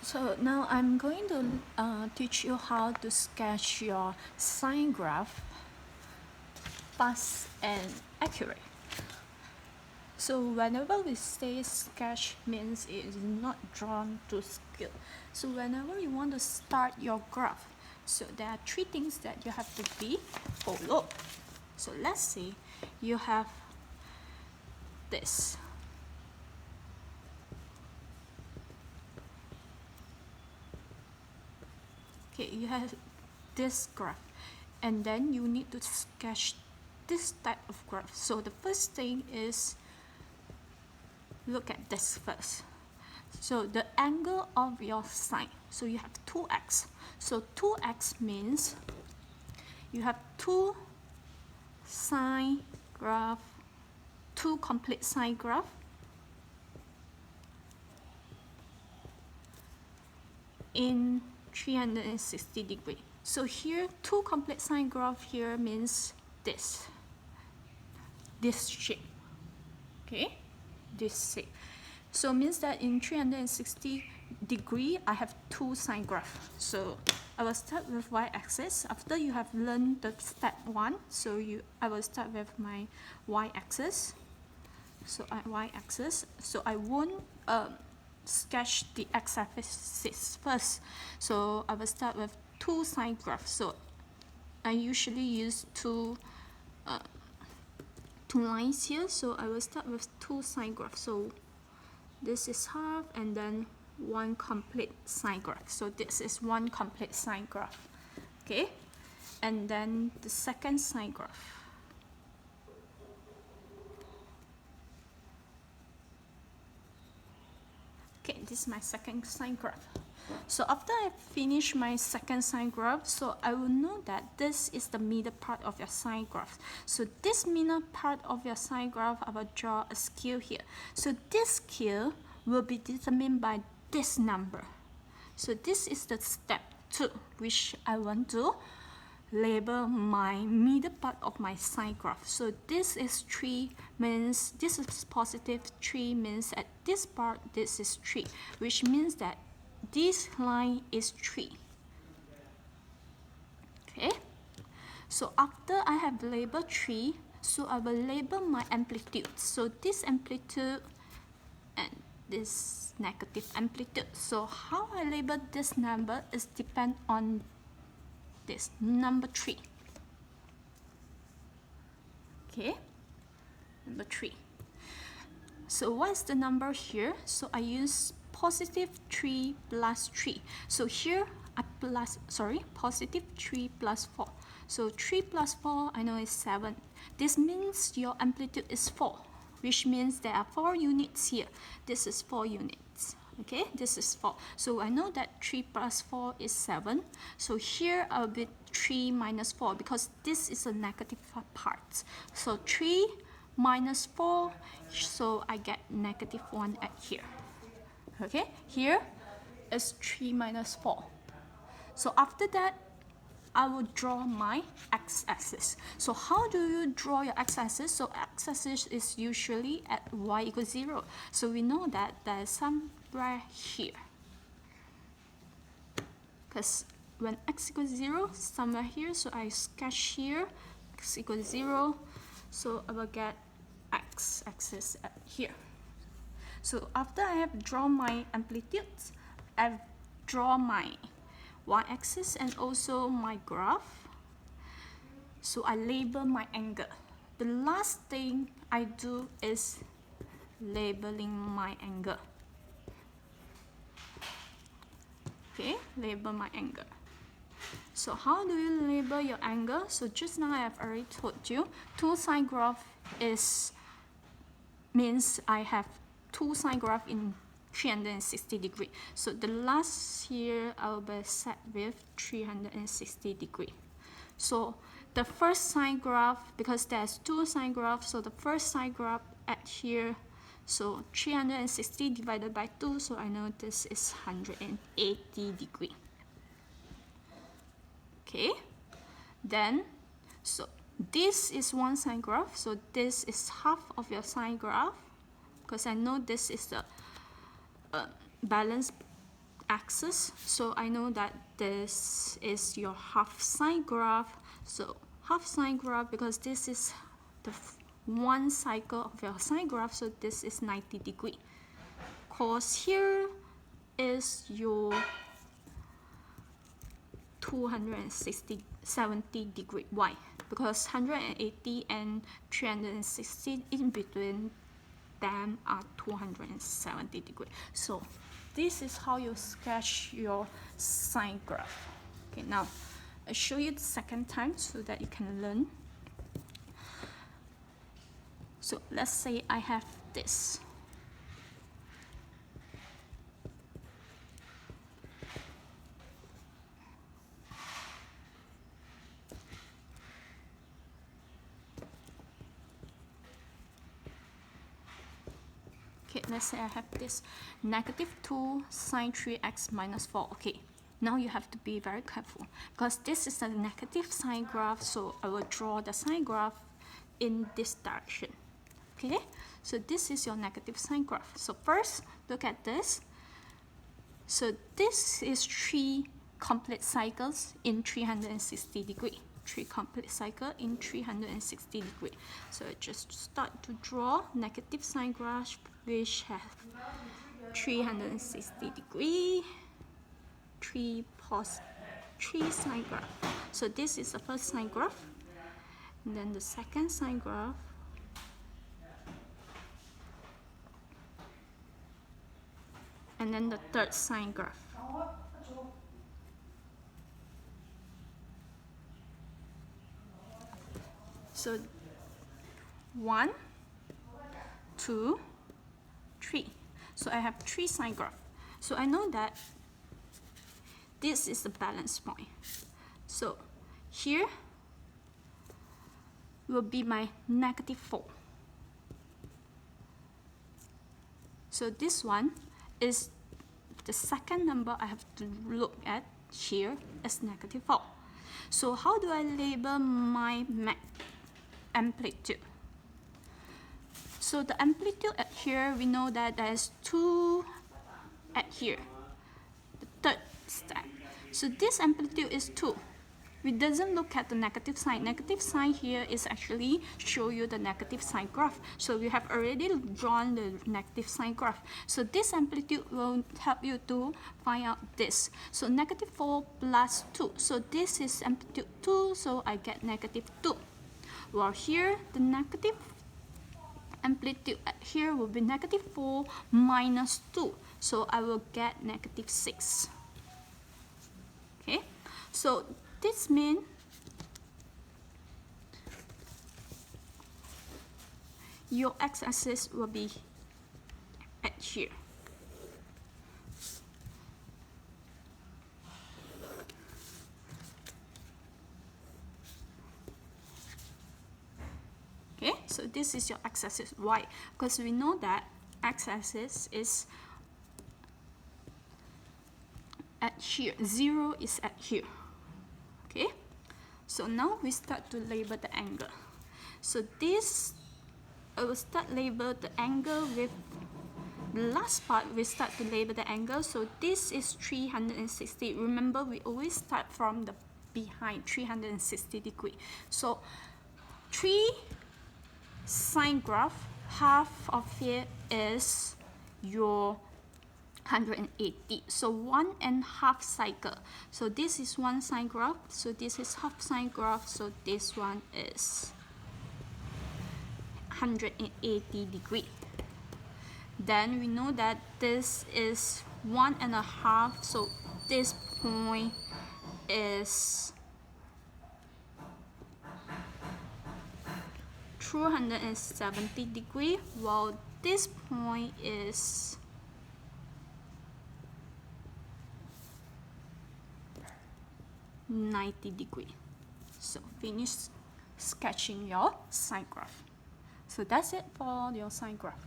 So now I'm going to teach you how to sketch your sine graph fast and accurate. So whenever we say sketch means it is not drawn to scale. So whenever you want to start your graph, so there are three things that you have to be followed. So let's say you have this. Okay, you have this graph, and then you need to sketch this type of graph. So the first thing is look at this first. So the angle of your sine, so you have 2x. So 2x means you have two sine graph, two complete sine graph, in 360 degree. So here, two complete sine graph here means this shape, okay, this shape. So means that in 360 degree, I have two sine graph. So I will start with y-axis. After you have learned the step 1, so I will start with my y-axis. So y-axis. So I won't sketch the x-axis first. So I will start with two sine graphs. So I usually use two lines here. So I will start with two sine graphs. So this is half, and then one complete sine graph. So this is one complete sine graph, okay? And then the second sine graph. Okay, this is my second sine graph. So after I finish my second sine graph, so I will know that this is the middle part of your sine graph. So this middle part of your sine graph, I will draw a scale here. So this scale will be determined by this number. So this is the step 2, which I want to label my middle part of my sine graph. So this is 3, means this is positive 3, means at this part this is 3, which means that this line is 3. Okay, so after I have labeled 3, so I will label my amplitude. So this amplitude and this negative amplitude. So how I label this number is depend on this number 3. Okay, number 3. So what's the number here? So I use positive 3 plus 3. So here I positive 3 plus 4. So 3 plus 4, I know is 7. This means your amplitude is 4, which means there are 4 units here. This is 4 units. Okay, this is 4. So I know that 3 plus 4 is 7. So here I'll be 3 minus 4 because this is a negative part. So 3 minus 4, so I get negative 1 at here. Okay, here is 3 minus 4. So after that, I will draw my x-axis. So how do you draw your x-axis? So x-axis is usually at y equals 0. So we know that there is somewhere here. Because when x equals 0, somewhere here, so I sketch here, x equals 0. So I will get x-axis at here. So after I have drawn my amplitudes, I've drawn my y-axis and also my graph. So I label my angle. The last thing I do is labeling my angle. Okay, label my angle. So how do you label your angle? So just now I have already told you, two sine graph means I have two sine graph in 360 degree. So the last here I'll be set with 360 degree. So the first sine graph, because there's two sine graphs, so the first sine graph at here, so 360 divided by 2, so I know this is 180 degree. Okay, then so this is one sine graph, so this is half of your sine graph, because I know this is the balanced axis. So I know that this is your half sine graph. So half sine graph, because this is the one cycle of your sine graph, so this is 90 degree. Cos here is your 270 degree. Why? Because 180 and 360 in between them are 270 degree. So this is how you sketch your sine graph. Okay, now I'll show you the second time so that you can learn. So let's say I have this. Okay, let's say I have this negative 2 sine 3x minus 4. Okay, now you have to be very careful because this is a negative sine graph, so I will draw the sine graph in this direction. Okay, so this is your negative sine graph. So first, look at this. So this is 3 complete cycles in 360 degree. 3 complete cycle in 360 degree. So I just start to draw negative sine graph which have 360 degree, 3 sine graph. So this is the first sine graph, and then the second sine graph, and then the third sine graph. So 1, 2, 3. So I have 3 sine graph. So I know that this is the balance point. So here will be my negative 4. So this one is the second number I have to look at here as negative 4. So how do I label my amplitude? So the amplitude at here, we know that there's 2 at here, the third step. So this amplitude is 2. We doesn't look at the negative sign. Negative sign here is actually show you the negative sine graph. So we have already drawn the negative sine graph. So this amplitude will help you to find out this. So negative 4 plus 2. So this is amplitude 2, so I get negative 2. While here, the negative amplitude at here will be negative 4 minus 2. So I will get negative 6. Okay, so this means your x-axis will be at here. Okay, so this is your x-axis. Why? Because we know that x-axis is at here. 0 is at here. Okay, so now we start to label the angle. So this, I will start label the angle with the last part. We start to label the angle. So this is 360. Remember, we always start from the behind, 360 degree. So 3 sine graph, half of it is your 180. So 1.5 cycle. So this is 1 sine graph. So this is half sine graph. So this one is 180 degree. Then we know that this is 1.5. So this point is 270 degree, while this point is 90 degree. So finish sketching your sine graph. So that's it for your sine graph.